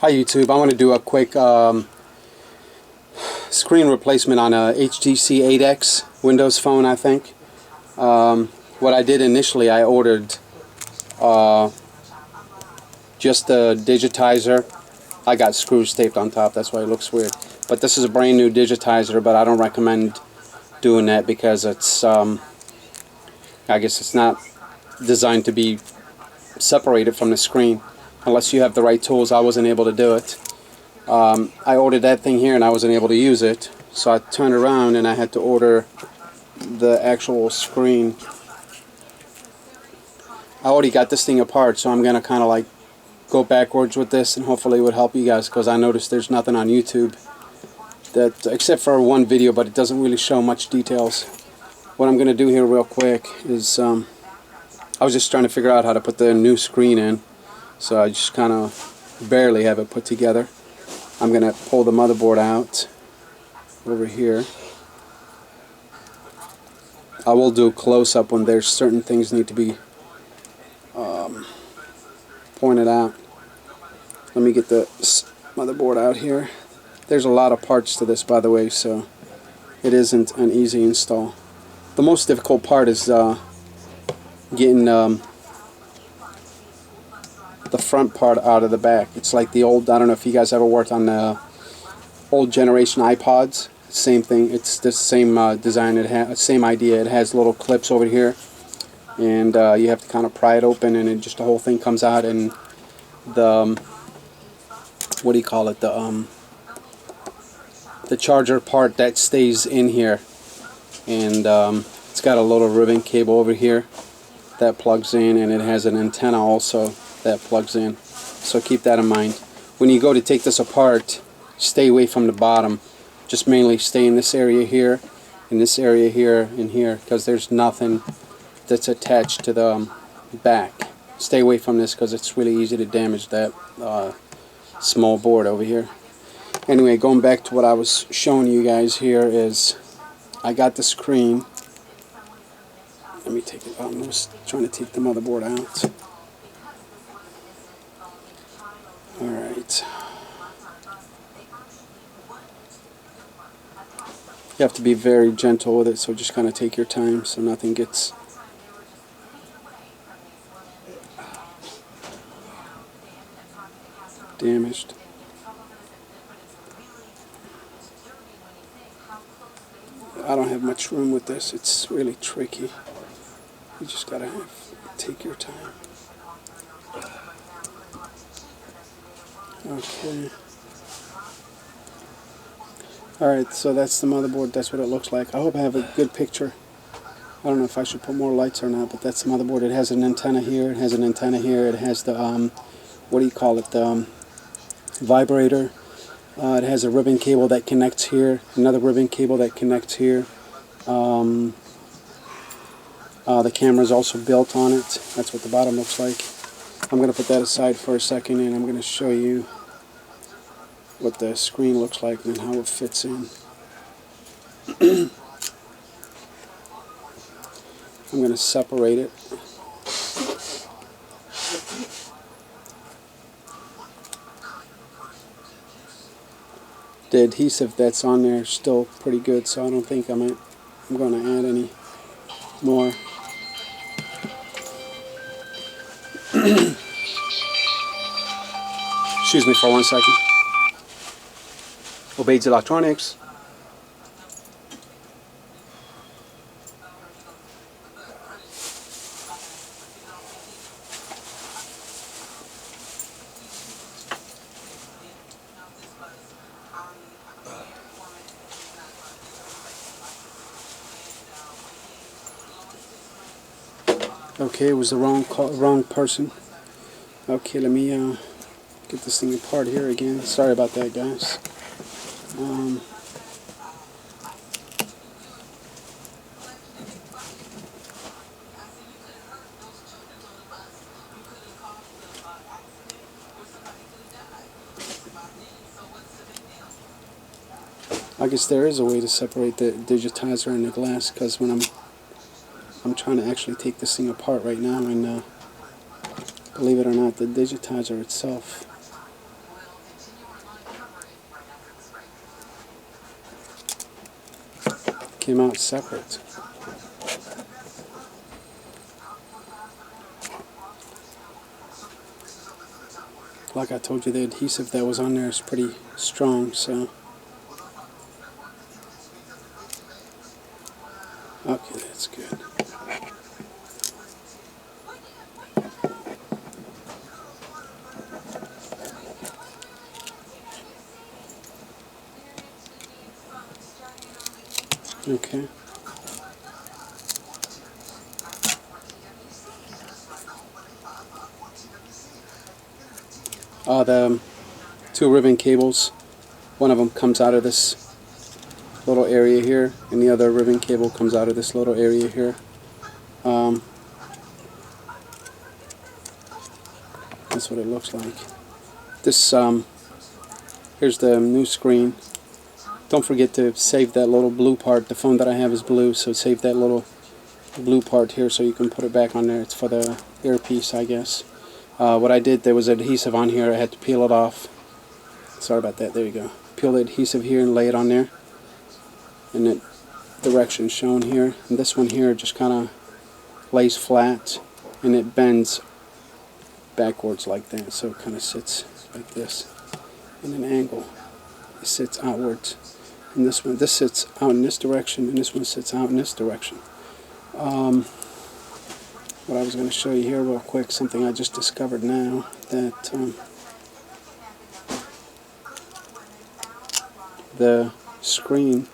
Hi YouTube, I want to do a quick screen replacement on a HTC 8X Windows phone, I think. What I did initially, I ordered just the digitizer. I got screws taped on top, that's why it looks weird. But this is a brand new digitizer, but I don't recommend doing that because it's, I guess it's not designed to be separated from the screen. Unless you have the right tools, I wasn't able to do it. I ordered that thing here and I wasn't able to use it, so I turned around and I had to order the actual screen. I already got this thing apart, so I'm going to kind of like go backwards with this, and hopefully it would help you guys, because I noticed there's nothing on YouTube that, except for one video, but it doesn't really show much details. What I'm going to do here real quick is I was just trying to figure out how to put the new screen in, so I just kind of barely have it put together. I'm going to pull the motherboard out over here. I will do a close-up when there's certain things need to be pointed out. Let me get the motherboard out here. There's a lot of parts to this, by the way, so it isn't an easy install. The most difficult part is getting the front part out of the back. It's like the old, I don't know if you guys ever worked on the old generation iPods. Same thing. It's the same design. It has same idea. It has little clips over here, and you have to kind of pry it open, and just the whole thing comes out. And the what do you call it? The charger part that stays in here, and it's got a little ribbon cable over here that plugs in, and it has an antenna also that plugs in. So keep that in mind. When you go to take this apart, stay away from the bottom. Just mainly stay in this area here, in this area here, and here, because there's nothing that's attached to the back. Stay away from this because it's really easy to damage that small board over here. Anyway, going back to what I was showing you guys here is I got the screen. Let me take it out. I was trying to take the motherboard out. Alright. You have to be very gentle with it, so just kind of take your time so nothing gets damaged. I don't have much room with this. It's really tricky. You just gotta take your time. Okay. Alright, so that's the motherboard. That's what it looks like. I hope I have a good picture. I don't know if I should put more lights or not, but that's the motherboard. It has an antenna here. It has an antenna here. It has the, what do you call it, the vibrator. It has a ribbon cable that connects here. Another ribbon cable that connects here. The camera is also built on it. That's what the bottom looks like. I'm going to put that aside for a second, and I'm going to show you what the screen looks like and how it fits in. I'm going to separate it. The adhesive that's on there is still pretty good, so I don't think I'm going to add any more. Excuse me for 1 second. Obaid Electronics. Okay, it was the wrong person. Okay, let me get this thing apart here again. Sorry about that, guys. I guess there is a way to separate the digitizer and the glass, because when I'm trying to actually take this thing apart right now, and believe it or not, the digitizer itself came out separate. Like I told you, the adhesive that was on there is pretty strong, so okay, that's good. Okay. The two ribbon cables, one of them comes out of this little area here, and the other ribbon cable comes out of this little area here. That's what it looks like. This here's the new screen. Don't forget to save that little blue part. The phone that I have is blue, so save that little blue part here so you can put it back on there. It's for the earpiece, I guess. What I did, there was adhesive on here. I had to peel it off. Sorry about that. There you go. Peel the adhesive here and lay it on there. And the direction shown here. And this one here just kind of lays flat, and it bends backwards like that. So it kind of sits like this in an angle. It sits outwards. And this sits out in this direction, and this one sits out in this direction. What I was going to show you here real quick, something I just discovered now, that the screen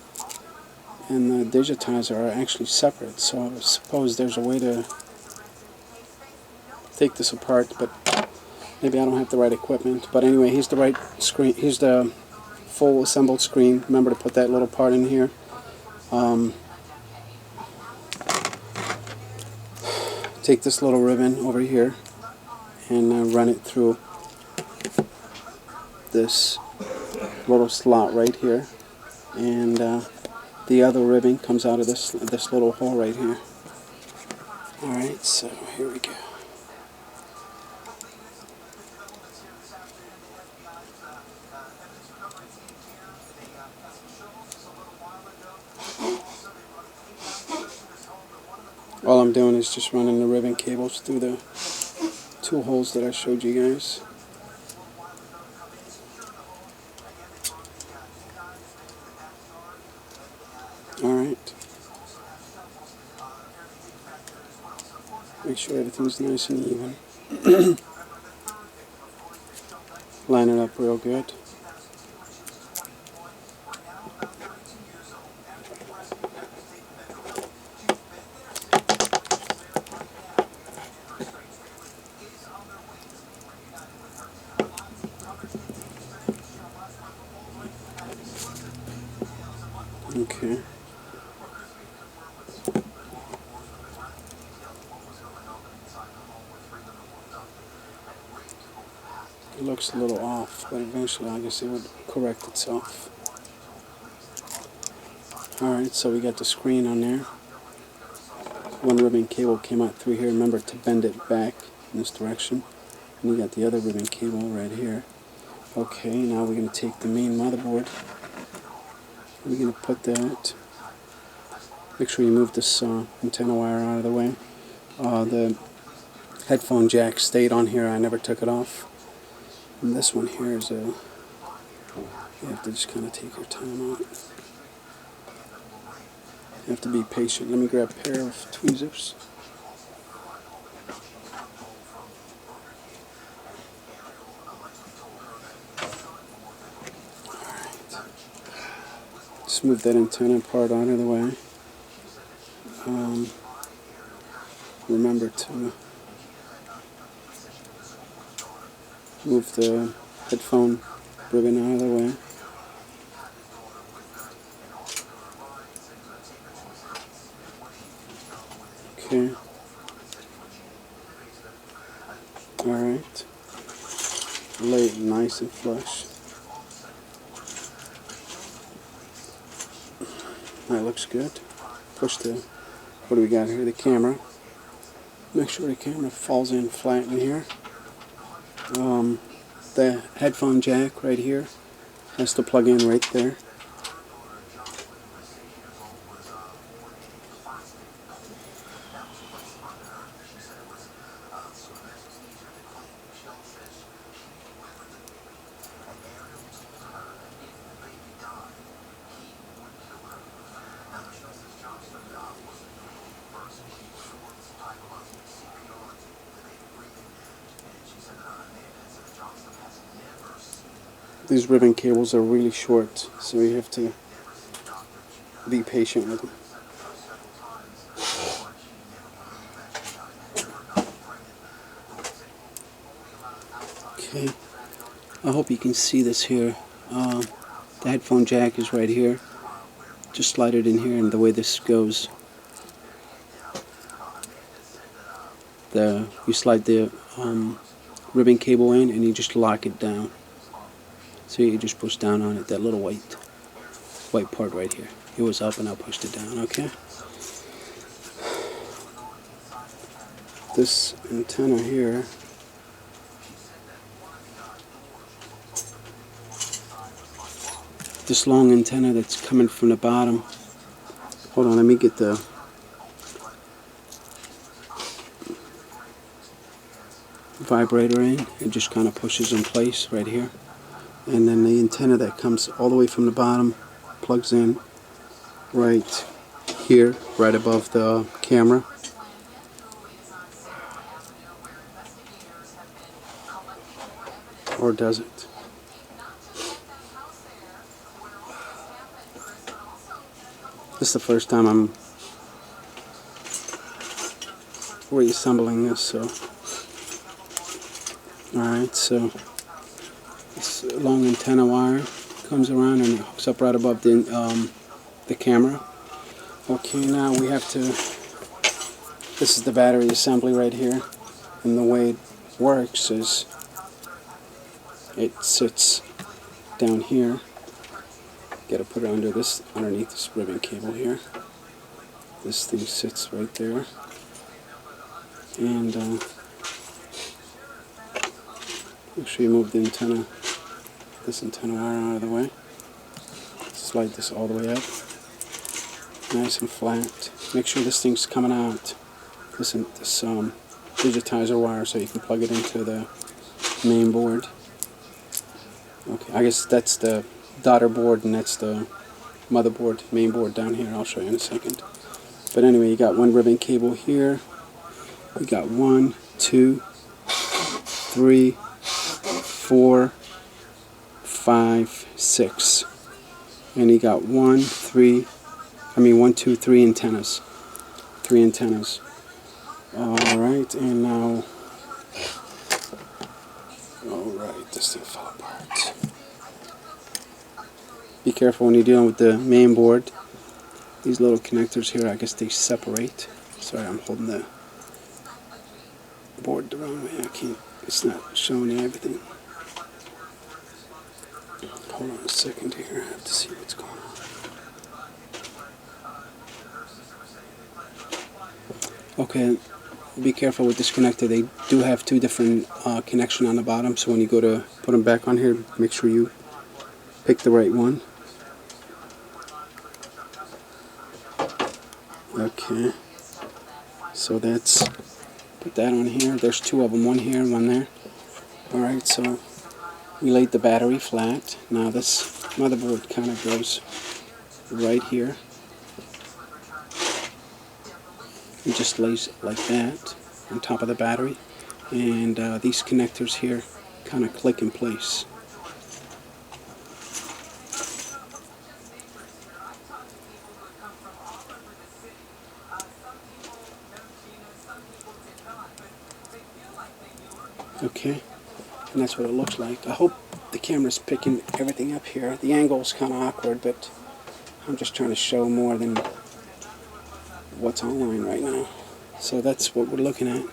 and the digitizer are actually separate, so I suppose there's a way to take this apart, but maybe I don't have the right equipment. But anyway, here's the right screen. Here's the full assembled screen. Remember to put that little part in here. Take this little ribbon over here and run it through this little slot right here, and the other ribbon comes out of this little hole right here. Alright, so here we go. All I'm doing is just running the ribbon cables through the two holes that I showed you guys. Alright. Make sure everything's nice and even. Line it up real good. Okay. It looks a little off, but eventually I guess it would correct itself. Alright, so we got the screen on there. One ribbon cable came out through here. Remember to bend it back in this direction. And you got the other ribbon cable right here. Okay, now we're going to take the main motherboard. We're going to put that. Make sure you move this antenna wire out of the way. The headphone jack stayed on here. I never took it off. And this one here is you have to just kind of take your time out. You have to be patient. Let me grab a pair of tweezers. Alright. Just move that antenna part out of the way. Remember to move the headphone ribbon out of the way. Okay. Alright. Lay it nice and flush. That looks good. Push the, what do we got here? The camera. Make sure the camera falls in flat in here. The headphone jack right here has to plug in right there. These ribbon cables are really short, so you have to be patient with them. Okay, I hope you can see this here. The headphone jack is right here. Just slide it in here, and the way this goes, you slide the ribbon cable in, and you just lock it down. So you just push down on it, that little white part right here. It was up and I pushed it down, okay? This antenna here, this long antenna that's coming from the bottom. Hold on, let me get the vibrator in. It just kind of pushes in place right here. And then the antenna that comes all the way from the bottom plugs in right here, right above the camera. Or does it? This is the first time I'm reassembling this, so alright, so this long antenna wire comes around and it hooks up right above the camera. Okay, now we have to, this is the battery assembly right here, and the way it works is it sits down here. Got to put it underneath this ribbon cable here. This thing sits right there, and make sure you move the antenna, this antenna wire out of the way. Slide this all the way up, nice and flat. Make sure this thing's coming out. This digitizer wire, so you can plug it into the main board. Okay, I guess that's the daughter board and that's the motherboard, main board down here. I'll show you in a second. But anyway, you got one ribbon cable here. We got 1, 2, 3, 4, 5, 6. And you got 1, 2, 3 antennas. 3 antennas. Alright, and now, alright, this thing fell apart. Be careful when you're dealing with the main board. These little connectors here, I guess they separate. Sorry, I'm holding the board the wrong way. I can't, it's not showing you everything. Hold on a second here, I have to see what's going on. Okay, be careful with this connector. They do have 2 different connection on the bottom, so when you go to put them back on here, make sure you pick the right one. Okay, so that's, put that on here. There's 2 of them, one here and one there. Alright, so we laid the battery flat. Now this motherboard kind of goes right here. It just lays like that on top of the battery, and these connectors here kind of click in place. Okay, and that's what it looks like. I hope the camera's picking everything up here. The angle's kind of awkward, but I'm just trying to show more than what's online right now. So that's what we're looking at.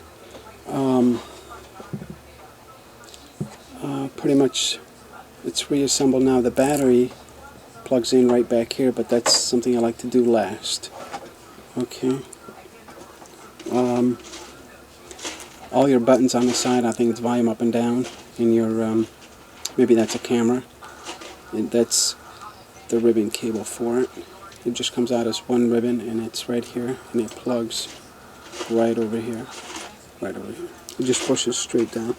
Pretty much it's reassembled now. The battery plugs in right back here, but that's something I like to do last. Okay. All your buttons on the side, I think it's volume up and down, and your maybe that's a camera, and that's the ribbon cable for it. It just comes out as one ribbon, and it's right here, and it plugs right over here, right over here. It just pushes straight down.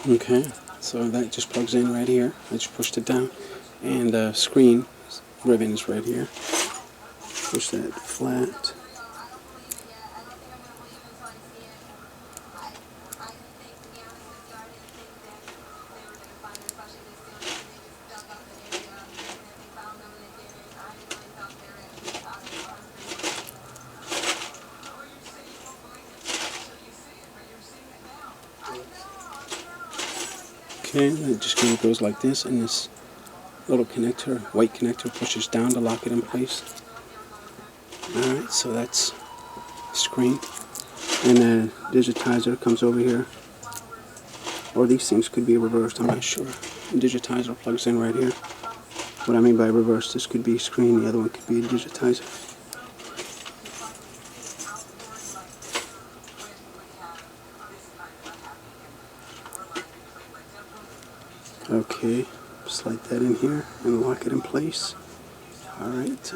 Okay, so that just plugs in right here. I just pushed it down, and the screen ribbon is right here. Push that flat. Okay, it just kind of goes like this, and this little connector, white connector, pushes down to lock it in place. Alright, so that's the screen. And the digitizer comes over here. Or these things could be reversed, I'm not sure. The digitizer plugs in right here. What I mean by reverse, this could be screen, the other one could be a digitizer. Okay, slide that in here and lock it in place. Alright,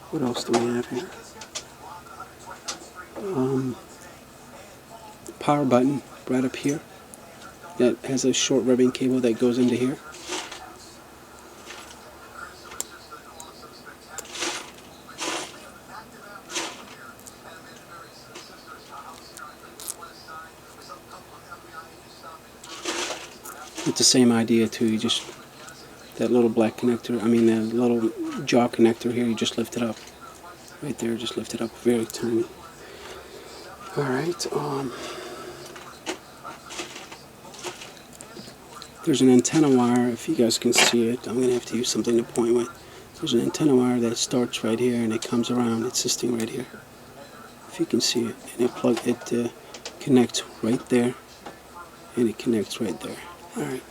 what else do we have here? Power button right up here. That has a short ribbon cable that goes into here. It's the same idea too, you just, that little black connector, I mean the little jaw connector here, you just lift it up. Right there, just lift it up, very tiny. Alright, there's an antenna wire, if you guys can see it. I'm going to have to use something to point with. There's an antenna wire that starts right here and it comes around, it's sitting right here. If you can see it, and it connects right there, and it connects right there. Alright.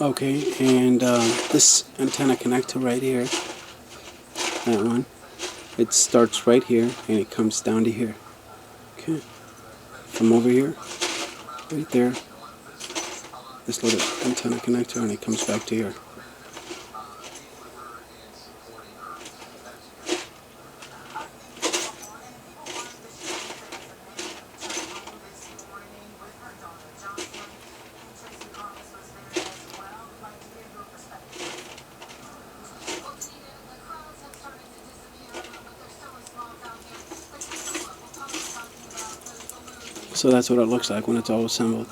Okay, and this antenna connector right here, that one, it starts right here and it comes down to here. Okay, from over here, right there, this little antenna connector, and it comes back to here. So that's what it looks like when it's all assembled.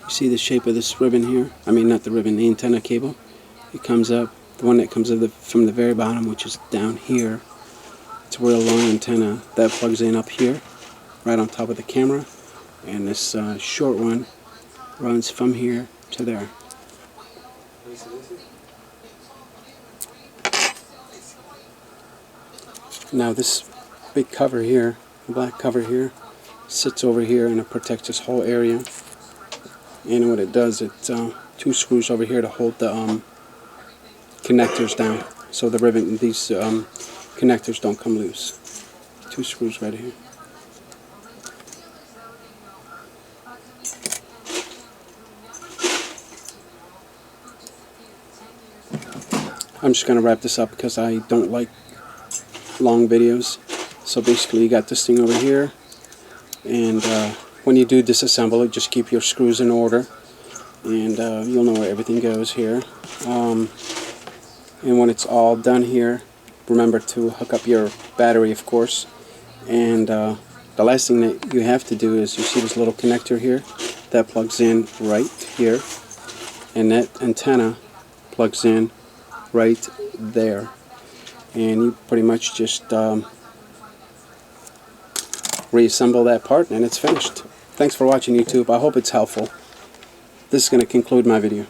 You see the shape of this ribbon here? I mean, not the ribbon, the antenna cable. It comes up, the one that comes up from the very bottom, which is down here. It's a real long antenna that plugs in up here, right on top of the camera. And this short one runs from here to there. Now this big cover here, the black cover here, sits over here and it protects this whole area. And what it does, it's two screws over here to hold the connectors down, so the ribbon, these connectors don't come loose. Two screws right here. I'm just going to wrap this up because I don't like long videos. So basically you got this thing over here, and when you do disassemble it, just keep your screws in order, and you'll know where everything goes here. And when it's all done here, remember to hook up your battery, of course. And the last thing that you have to do is, you see this little connector here that plugs in right here, and that antenna plugs in right there, and you pretty much just reassemble that part and it's finished. Thanks for watching, YouTube. I hope it's helpful. this is going to conclude my video.